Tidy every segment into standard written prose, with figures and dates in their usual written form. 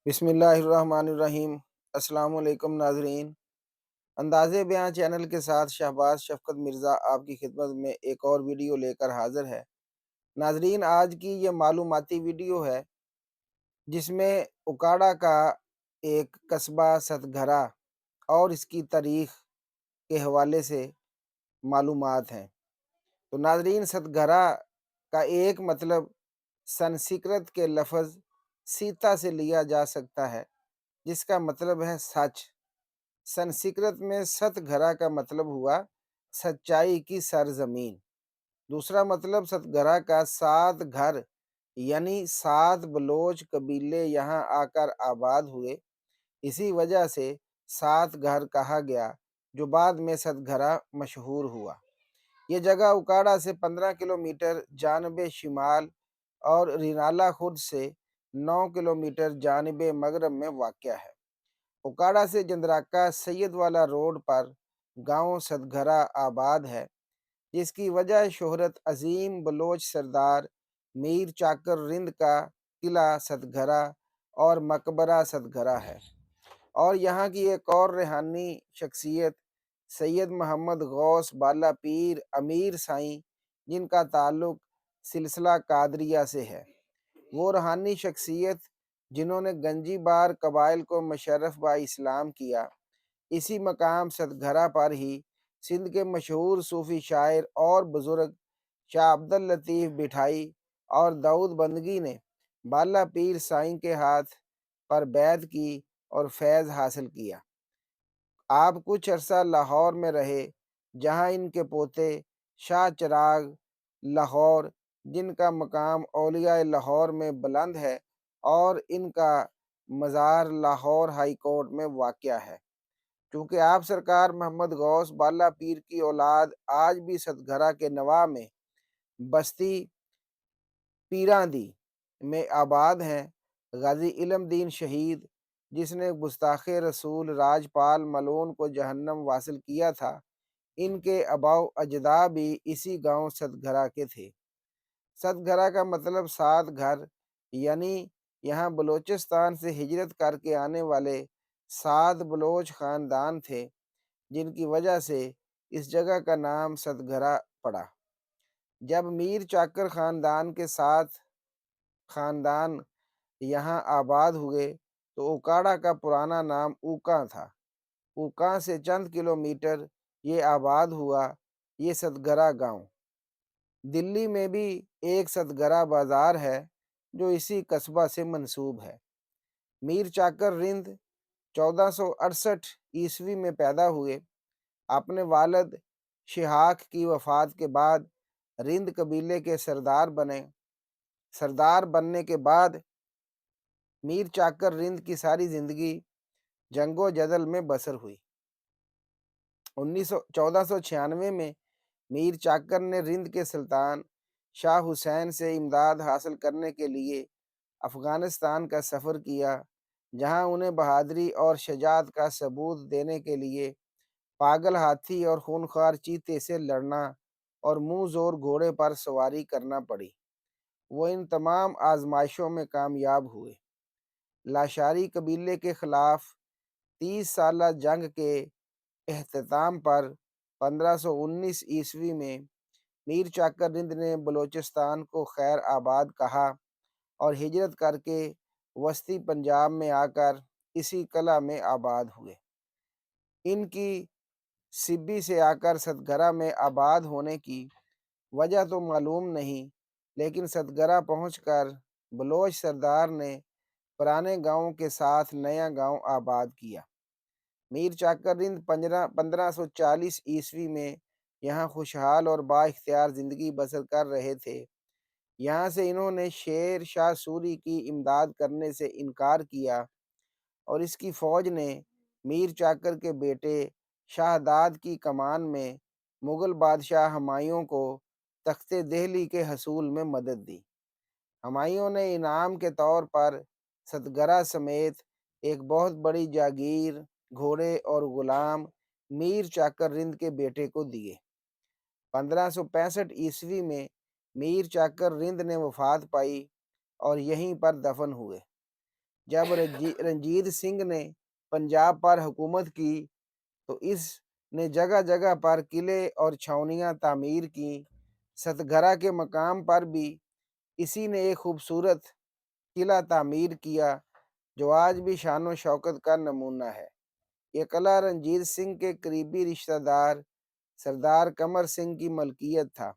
بسم اللہ الرحمن الرحیم۔ السلام علیکم ناظرین، انداز بیان چینل کے ساتھ شہباز شفقت مرزا آپ کی خدمت میں ایک اور ویڈیو لے کر حاضر ہے۔ ناظرین، آج کی یہ معلوماتی ویڈیو ہے جس میں اکاڑا کا ایک قصبہ ستگھرا اور اس کی تاریخ کے حوالے سے معلومات ہیں۔ تو ناظرین، ستگھرا کا ایک مطلب سنسکرت کے لفظ سیتا سے لیا جا سکتا ہے جس کا مطلب ہے سچ۔ سنسکرت میں ست گھرا کا مطلب ہوا سچائی کی سرزمین۔ دوسرا مطلب ست گھرا کا سات گھر یعنی سات بلوچ قبیلے یہاں آ کر آباد ہوئے، اسی وجہ سے سات گھر کہا گیا جو بعد میں ست گھرا مشہور ہوا۔ یہ جگہ اکاڑا سے 15 کلومیٹر جانب شمال اور رینالہ خرد سے 9 کلومیٹر جانب مغرب میں واقع ہے۔ اکاڑا سے جندراکا سید والا روڈ پر گاؤں ستگھرا آباد ہے، جس کی وجہ شہرت عظیم بلوچ سردار میر چاکر رند کا قلعہ ستگھرا اور مقبرہ ستگھرا ہے، اور یہاں کی ایک اور روحانی شخصیت سید محمد غوث بالا پیر امیر سائیں، جن کا تعلق سلسلہ قادریہ سے ہے۔ وہ روحانی شخصیت جنہوں نے گنجی بار قبائل کو مشرف با اسلام کیا۔ اسی مقام ستگھرا پر ہی سندھ کے مشہور صوفی شاعر اور بزرگ شاہ عبداللطیف بٹھائی اور داؤد بندگی نے بالا پیر سائیں کے ہاتھ پر بیعت کی اور فیض حاصل کیا۔ آپ کچھ عرصہ لاہور میں رہے، جہاں ان کے پوتے شاہ چراغ لاہور، جن کا مقام اولیاء لاہور میں بلند ہے، اور ان کا مزار لاہور ہائی کورٹ میں واقع ہے۔ چونکہ آپ سرکار محمد غوث بالا پیر کی اولاد آج بھی ستگھرا کے نواح میں بستی پیراں دی میں آباد ہیں، غازی علم دین شہید، جس نے گستاخ رسول راجپال ملون کو جہنم واصل کیا تھا، ان کے آباء و اجداد بھی اسی گاؤں ستگھرا کے تھے۔ ستگھرا کا مطلب سات گھر، یعنی یہاں بلوچستان سے ہجرت کر کے آنے والے سات بلوچ خاندان تھے، جن کی وجہ سے اس جگہ کا نام ستگھرا پڑا۔ جب میر چاکر خاندان کے ساتھ خاندان یہاں آباد ہوئے تو اکاڑا کا پرانا نام اوکاں تھا۔ اوکاں سے چند کلومیٹر یہ آباد ہوا یہ ستگھرا گاؤں۔ دلی میں بھی ایک ستگھرا بازار ہے جو اسی قصبہ سے منسوب ہے۔ میر چاکر رند 1468 عیسوی میں پیدا ہوئے۔ اپنے والد شہاک کی وفات کے بعد رند قبیلے کے سردار بنے۔ سردار بننے کے بعد میر چاکر رند کی ساری زندگی جنگ و جدل میں بسر ہوئی۔ 1496 میں میر چاکر نے رند کے سلطان شاہ حسین سے امداد حاصل کرنے کے لیے افغانستان کا سفر کیا، جہاں انہیں بہادری اور شجاعت کا ثبوت دینے کے لیے پاگل ہاتھی اور خونخوار چیتے سے لڑنا اور منہ زور گھوڑے پر سواری کرنا پڑی۔ وہ ان تمام آزمائشوں میں کامیاب ہوئے۔ لاشاری قبیلے کے خلاف 30 سالہ جنگ کے اختتام پر 1519 عیسوی میں میر چاکر رند نے بلوچستان کو خیر آباد کہا اور ہجرت کر کے وسطی پنجاب میں آ کر اسی قلعہ میں آباد ہوئے۔ ان کی سبی سے آ کر ستگھرا میں آباد ہونے کی وجہ تو معلوم نہیں، لیکن ستگھرا پہنچ کر بلوچ سردار نے پرانے گاؤں کے ساتھ نیا گاؤں آباد کیا۔ میر چاکر رند 1540 عیسوی میں یہاں خوشحال اور با اختیار زندگی بسر کر رہے تھے۔ یہاں سے انہوں نے شیر شاہ سوری کی امداد کرنے سے انکار کیا، اور اس کی فوج نے میر چاکر کے بیٹے شاہداد کی کمان میں مغل بادشاہ ہمایوں کو تخت دہلی کے حصول میں مدد دی۔ ہمایوں نے انعام کے طور پر ستگھرا سمیت ایک بہت بڑی جاگیر، گھوڑے اور غلام میر چاکر رند کے بیٹے کو دیے۔ 1565 عیسوی میں میر چاکر رند نے وفات پائی اور یہیں پر دفن ہوئے۔ جب رنجیت سنگھ نے پنجاب پر حکومت کی تو اس نے جگہ جگہ پر قلعے اور چھاؤنیاں تعمیر کیں۔ ستگرا کے مقام پر بھی اسی نے ایک خوبصورت قلعہ تعمیر کیا جو آج بھی شان و شوکت کا نمونہ ہے۔ یہ قلعہ رنجیت سنگھ کے قریبی رشتہ دار سردار قمر سنگھ کی ملکیت تھا۔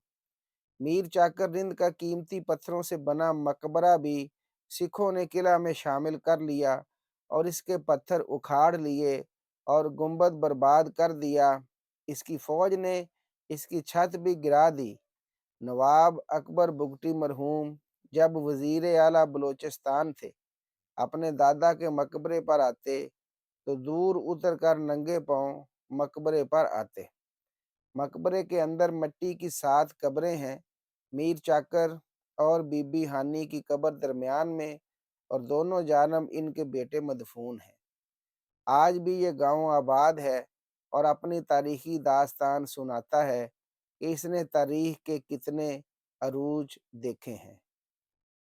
میر چاکر رند کا قیمتی پتھروں سے بنا مقبرہ بھی سکھوں نے قلعہ میں شامل کر لیا اور اس کے پتھر اکھاڑ لیے اور گنبد برباد کر دیا۔ اس کی فوج نے اس کی چھت بھی گرا دی۔ نواب اکبر بگٹی مرحوم جب وزیر اعلیٰ بلوچستان تھے، اپنے دادا کے مقبرے پر آتے تو دور اتر کر ننگے پاؤں مقبرے پر آتے۔ مقبرے کے اندر مٹی کی 7 قبریں ہیں۔ میر چاکر اور بی بی ہانی کی قبر درمیان میں اور دونوں جانب ان کے بیٹے مدفون ہیں۔ آج بھی یہ گاؤں آباد ہے اور اپنی تاریخی داستان سناتا ہے کہ اس نے تاریخ کے کتنے عروج دیکھے ہیں۔